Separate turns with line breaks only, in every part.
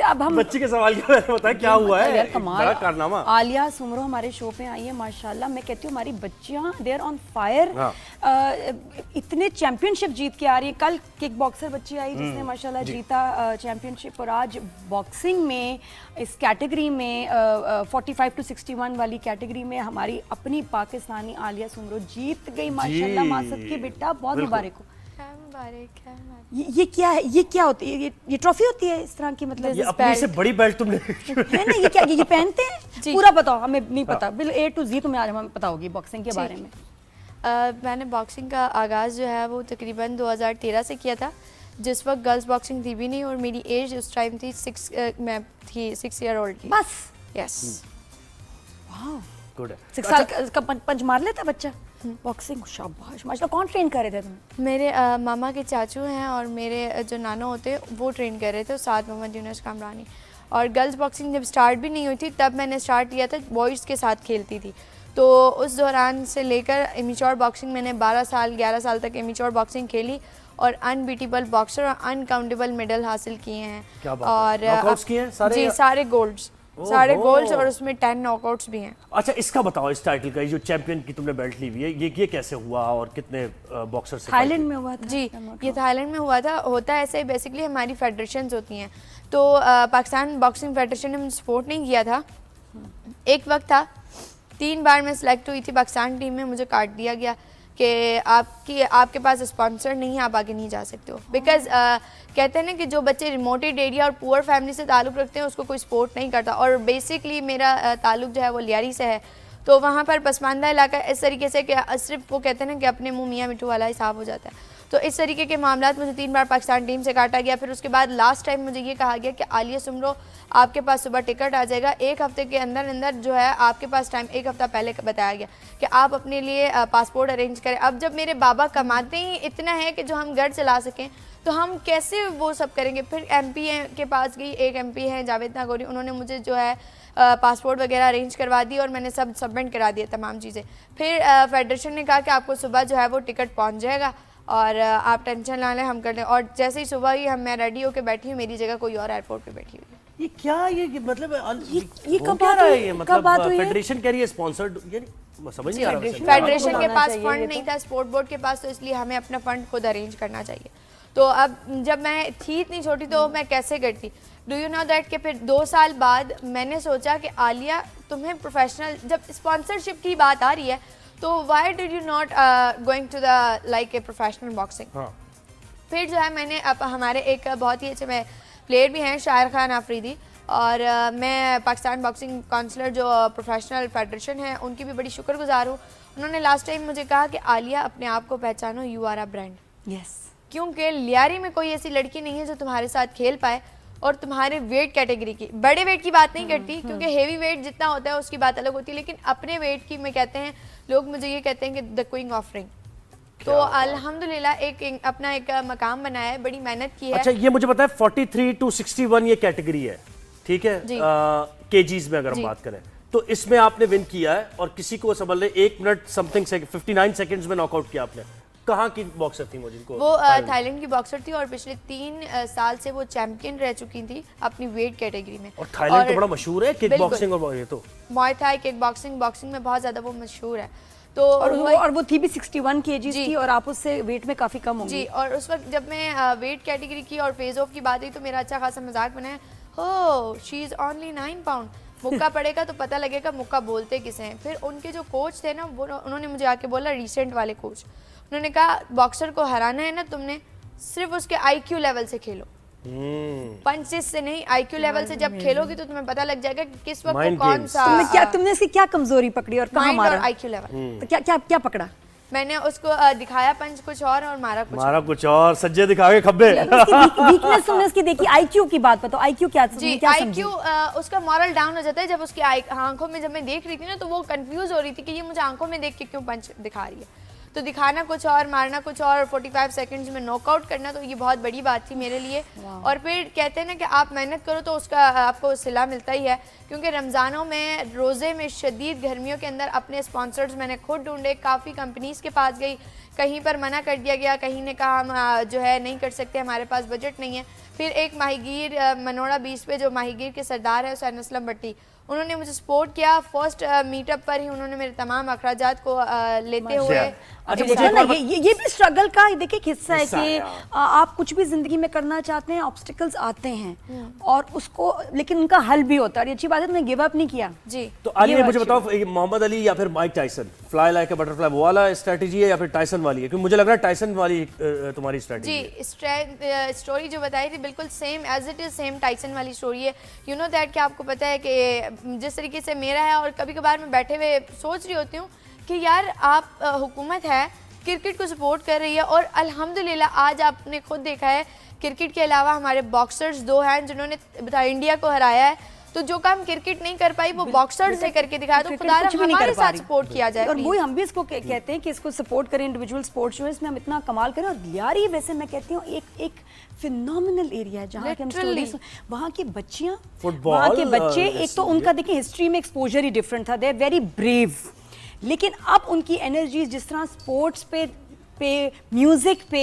अब हम
बच्ची के सवाल के बारे में बताएं, क्या हुआ है?
यार कमाल,
बड़ा कारनामा।
आलिया सुमरो हमारे शो पे आई है माशाल्लाह। मैं कहती हूँ हमारी बच्चियाँ दे आर ऑन फायर। इतने चैंपियनशिप जीत के आ रही है। कल किक बॉक्सर बच्ची आई जिसने माशाल्लाह जीता चैंपियनशिप, और आज बॉक्सिंग में इस कैटेगरी में 45 to 61 वाली कैटेगरी में हमारी अपनी पाकिस्तानी आलिया सुमरो जीत गई माशाल्लाह। मासद की बेटा बहुत मुबारक हो। ये क्या है? ये क्या होती है? ये ट्रॉफी होती है इस तरह की? मतलब
ये अपनी से बड़ी बेल्ट तुमने
है ना? ये क्या ये पहनते हैं? पूरा बताओ, हमें नहीं पता। बिल A to Z तुम्हें आज हमें पता होगी बॉक्सिंग के बारे में।
मैंने बॉक्सिंग का आगाज़ जो है वो तकरीबन 2013 से किया था, जिस वक्त गर्ल्स बॉक्सिंग थी भी नहीं, और मेरी एज उस टाइम थी मैं थी 6 ईयर ओल्ड की
बस।
यस।
गुड है।
6 साल का पंच मार लेता बच्चा बॉक्सिंग? शाबाश माशाल्लाह। कौन ट्रेन कर रहे थे तुम?
मेरे मामा के चाचू हैं और मेरे जो नाना होते वो ट्रेन कर रहे थे, साथ मोहम्मद यूनुस कामरानी। और गर्ल्स बॉक्सिंग जब स्टार्ट भी नहीं हुई थी तब मैंने स्टार्ट किया था, बॉयज़ के साथ खेलती थी। तो उस दौरान से लेकर इमेच्योर बॉक्सिंग मैंने 12 साल 11 साल तक इमेच्योर बॉक्सिंग खेली और अनबीटेबल बॉक्सर और अनकाउंटेबल मेडल हासिल किए हैं।
क्या बात है?
और
नॉकआउट्स किए हैं सारे?
जी सारे गोल्ड्स, सारे गोल्ड्स, और उसमें 10 नॉकआउट्स भी हैं।
अच्छा, इसका बताओ, इस टाइटल का, ये जो चैंपियन की तुमने बेल्ट ली हुई है, ये कैसे हुआ और कितने बॉक्सर से?
थाईलैंड में हुआ था
जी, ये थाईलैंड में हुआ था। होता है ऐसे, बेसिकली हमारी फेडरेशंस होती हैं, तो पाकिस्तान बॉक्सिंग फेडरेशन ने मुझे सपोर्ट नहीं किया था। एक वक्त था 3 बार मैं सिलेक्ट हुई थी पाकिस्तान टीम में, मुझे काट दिया गया कि आपके पास स्पॉन्सर नहीं है, आप आगे नहीं जा सकते हो। बिकॉज कहते हैं ना कि जो बच्चे रिमोटेड एरिया और पुअर फैमिली से ताल्लुक़ रखते हैं उसको कोई सपोर्ट नहीं करता, और बेसिकली मेरा ताल्लुक़ जो है वो लियारी से है, तो वहाँ पर पसमानदा इलाका इस तरीके से कि सिर्फ वो कहते हैं ना कि अपने मुँह मियाँ मिठू वाला हिसाब हो जाता है। तो इस तरीके के मामलात मुझे 3 बार पाकिस्तान टीम से काटा गया। फिर उसके बाद लास्ट टाइम मुझे ये कहा गया कि आलिया सुमरो आपके पास सुबह टिकट आ जाएगा, 1 हफ्ते के अंदर अंदर जो है आपके पास टाइम, 1 हफ्ता पहले बताया गया कि आप अपने लिए पासपोर्ट अरेंज करें। अब जब मेरे बाबा कमाते ही इतना है कि जो हम घर चला सकें, तो हम कैसे वो सब करेंगे? फिर MP के पास गई, एक MP हैं जावेद नागौरी, उन्होंने मुझे जो है पासपोर्ट वगैरह अरेंज करवा दी और मैंने सब सबमिट करा दिया तमाम चीज़ें। फिर फेडरेशन ने कहा कि आपको सुबह जो है वो टिकट पहुंच जाएगा और आप टेंशन ना लें, हम कर लें। और जैसे ही सुबह ही मैं रेडी होकर बैठी हूँ, मेरी जगह कोई और एयरपोर्ट पे बैठी हुई है।
ये क्या, ये मतलब
ये कब बात हुई?
ये मतलब फेडरेशन कह रही है स्पॉन्सर्ड, ये समझ नहीं आ रहा।
फेडरेशन के पास फंड नहीं था, स्पोर्ट बोर्ड के पास, तो इसलिए हमें अपना फंड खुद अरेंज करना चाहिए। तो अब जब मैं थी इतनी छोटी तो मैं कैसे करती? डू यू नो दैट कि फिर 2 साल बाद मैंने सोचा कि आलिया तुम्हें प्रोफेशनल, जब स्पॉन्सरशिप की बात आ रही है तो why did you not going to the like a professional boxing. फिर जो है मैंने अब हमारे एक बहुत ही अच्छे में प्लेयर भी हैं, शायर खान आफरीदी, और मैं पाकिस्तान बॉक्सिंग काउंसिलर जो प्रोफेशनल फेडरेशन है उनकी भी बड़ी शुक्रगुजार हूँ। उन्होंने लास्ट टाइम मुझे कहा कि आलिया अपने आप को पहचानो, you are a brand.
Yes,
क्योंकि लियारी में कोई ऐसी लड़की नहीं है जो तुम्हारे साथ खेल पाए और तुम्हारे वेट कैटेगरी की, बड़े वेट की बात नहीं करती क्योंकि हेवी वेट जितना होता है उसकी बात अलग होती है, लेकिन अपने वेट की मैं कहते हैं, लोग मुझे ये कहते हैं कि द क्वीन ऑफ रिंग। तो अल्हम्दुलिल्लाह एक अपना एक मकाम बनाया है, बड़ी मेहनत की है।
अच्छा, ये मुझे पता है 43 to 61 ये कैटेगरी है, ठीक है, केजीज में अगर हम बात करें तो इसमें आपने विन किया है और किसी को समझ ले 1 मिनट समथिंग 59 सेकंड्स में नॉकआउट किया आपने। कहाँ की बॉक्सर थी वो जिनको?
वो थाईलैंड की बॉक्सर थी और पिछले 3 साल से वो चैंपियन रह चुकी थी अपनी वेट कैटेगरी में।
और थाईलैंड तो बड़ा मशहूर है किक बॉक्सिंग, और ये तो
मुआय थाई, किक बॉक्सिंग में बहुत ज्यादा वो मशहूर है। तो
और वो थी भी 61 kg थी और आप उससे वेट में काफी कम होंगी।
जी, और उस वक्त जब मैं वेट कैटेगरी की और फेज ऑफ की बात हुई तो मेरा अच्छा खासा मजाक बनाया, हो शी इज ओनली 9 पाउंड, मुक्का पड़ेगा तो पता लगेगा मुक्का बोलते किसे हैं। फिर उनके जो कोच थे ना, वो उन्होंने मुझे आके बोला, रिसेंट वाले कोच, उन्होंने कहा बॉक्सर को हराना है ना तुमने, सिर्फ उसके IQ लेवल से खेलो, पंचेस से नहीं, IQ लेवल से जब खेलोगी तो तुम्हें पता लग जाएगा कि किस वक्त कौन सा।
तुमने इसकी क्या कमजोरी पकड़ी और कहाँ मारा?
IQ level.
तो क्या पकड़ा?
मैंने उसको दिखाया पंच कुछ और मारा कुछ
और, सज्जे दिखा के खब्बे।
वीकनेस तुमने उसकी देखी। IQ की बात बताओ, IQ क्या था?
जी, IQ उसका मॉरल डाउन हो जाता है जब उसकी आंखों में, जब मैं देख रही थी ना तो वो कंफ्यूज हो रही थी कि ये मुझे आंखों में देख के क्यों पंच दिखा रही है। तो दिखाना कुछ और, मारना कुछ और, 45 सेकंड्स में नॉकआउट करना, तो ये बहुत बड़ी बात थी मेरे लिए। और फिर कहते हैं ना कि आप मेहनत करो तो उसका आपको सिला मिलता ही है, क्योंकि रमज़ानों में, रोज़े में, शदीद गर्मियों के अंदर अपने स्पॉन्सर्स मैंने खुद ढूंढे, काफ़ी कंपनीज़ के पास गई, कहीं पर मना कर दिया गया, कहीं ने कहा हम जो है नहीं कर सकते, हमारे पास बजट नहीं है। फिर एक माहीगीर मनोड़ा बीच पे जो माहीगीर के सरदार है हुसैन असलम भट्टी, उन्होंने मुझे सपोर्ट किया। फर्स्ट मीटअप पर ही उन्होंने मेरे तमाम अखराजात को लेते हुए
अच्छा,
मुझे ना ये भी स्ट्रगल का देखिए हिस्सा है कि आप कुछ भी जिंदगी में करना चाहते हैं, ऑब्स्टिकल्स आते हैं और उसको, लेकिन उनका हल भी होता है। ये अच्छी बात है, तुमने गिव अप नहीं किया
जी।
तो आलिया मुझे बताओ, ये मोहम्मद अली या फिर Mike Tyson, fly like a butterfly, वो वाला स्ट्रेटजी है या फिर टाइसन वाली है? क्योंकि मुझे लग रहा है टाइसन वाली तुम्हारी स्ट्रेटजी
जी। स्टोरी जो बताई थी बिल्कुल same as it is same Tyson वाली स्टोरी है। यू नो दैट कि आपको पता है कि जिस तरीके से मेरा है, और कभी कभार मैं बैठे हुए सोच रही होती हूँ कि यार आप हुकूमत है क्रिकेट को सपोर्ट कर रही है, और अल्हम्दुलिल्लाह आज आपने खुद देखा है क्रिकेट के अलावा हमारे बॉक्सर्स 2 हैं जिन्होंने इंडिया को हराया है। तो जो काम क्रिकेट नहीं कर पाई वो बॉक्सर्स ने करके दिखाया, तो खुदा हमारे साथ सपोर्ट किया जाए।
और वही हम भी इसको कहते हैं कि इसको सपोर्ट करें, इंडिविजुअल स्पोर्ट्स जो है इसमें हम इतना कमाल करें। और लियारी वैसे मैं कहती हूँ एक फिनोमिनल एरिया है जहाँ के हम स्टोरीज, वहाँ की बच्चियाँ, वहाँ के बच्चे, एक तो उनका देखिए हिस्ट्री में एक्सपोजर ही डिफरेंट था, दे आर वेरी ब्रेव, लेकिन अब उनकी एनर्जी जिस तरह स्पोर्ट्स पे म्यूजिक पे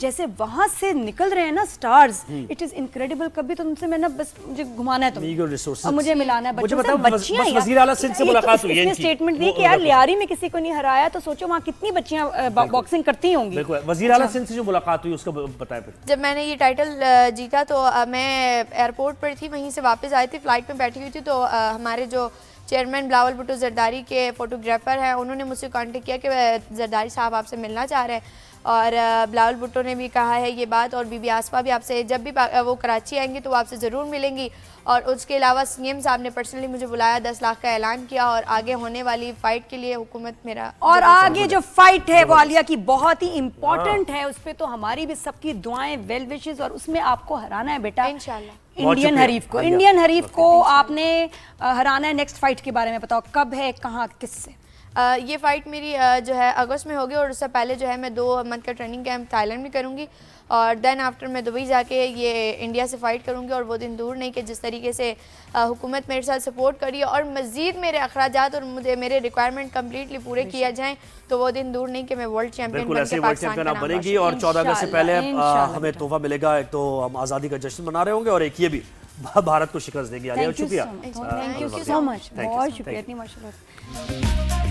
जैसे वहां से निकल रहे हैं ना स्टार्स, इट इज इनक्रेडिबल। कभी तो तुमसे मैं ना बस मुझे घुमाना है, तुम मुझे मिलाना है बच्चों से। बच्चियां
वज़ीर आला सिंध से मुलाकात हुई है
इसने स्टेटमेंट दी कि यार लियारी में किसी को नहीं हराया, तो सोचो वहाँ कितनी बच्चियां बॉक्सिंग करती होंगी।
बिल्कुल। वज़ीर आला सिंध से जो मुलाकात हुई उसका बताएं फिर।
जब मैंने ये टाइटल जीता तो मैं एयरपोर्ट पर थी, वहीं से वापस आई थी, फ्लाइट में बैठी हुई थी, तो हमारे जो चेयरमैन बिलावल भुट्टो जरदारी के फोटोग्राफर हैं, उन्होंने मुझसे कांटेक्ट किया कि जरदारी साहब आपसे मिलना चाह रहे हैं। और बिलावल भुट्टो ने भी कहा है ये बात, और बीबी आसफा भी आपसे, जब भी वो कराची आएंगी तो वो आपसे ज़रूर मिलेंगी। और उसके अलावा सीएम साहब ने पर्सनली मुझे बुलाया, 10 लाख का ऐलान किया, और आगे होने वाली फाइट के लिए हुकूमत मेरा,
और आगे जो फाइट है वो आलिया की बहुत ही इंपॉर्टेंट है, उस पर तो हमारी भी सबकी दुआएं, वेल विशेस, और उसमें आपको हराना है बेटा
इंशाल्लाह।
इंडियन हरीफ को, इंडियन हरीफ को आपने हराना है। नेक्स्ट फाइट के बारे में बताओ, कब है, कहाँ, किससे?
ये फ़ाइट मेरी जो है अगस्त में होगी, और उससे पहले जो है मैं 2 मंथ का ट्रेनिंग कैंप थाईलैंड में करूँगी, और देन आफ्टर मैं दुबई जाके ये इंडिया से फ़ाइट करूँगी। और वो दिन दूर नहीं कि जिस तरीके से हुकूमत मेरे साथ सपोर्ट करी और मज़ीद मेरे अखराजात और मेरे रिक्वायरमेंट कम्प्लीटली पूरे किया जाएँ, तो वो दिन दूर नहीं कि मैं वर्ल्ड चैम्पियन
बनेगी। और 14 अगस्त से पहले हमें तोहफा मिलेगा, एक तो हम आज़ादी का जश्न मना रहे होंगे, और एक ये भी भारत को शिकस्त देगी। शुक्रिया,
थैंक यू सो मच, बहुत शुक्रिया, इतनी माशाल्लाह।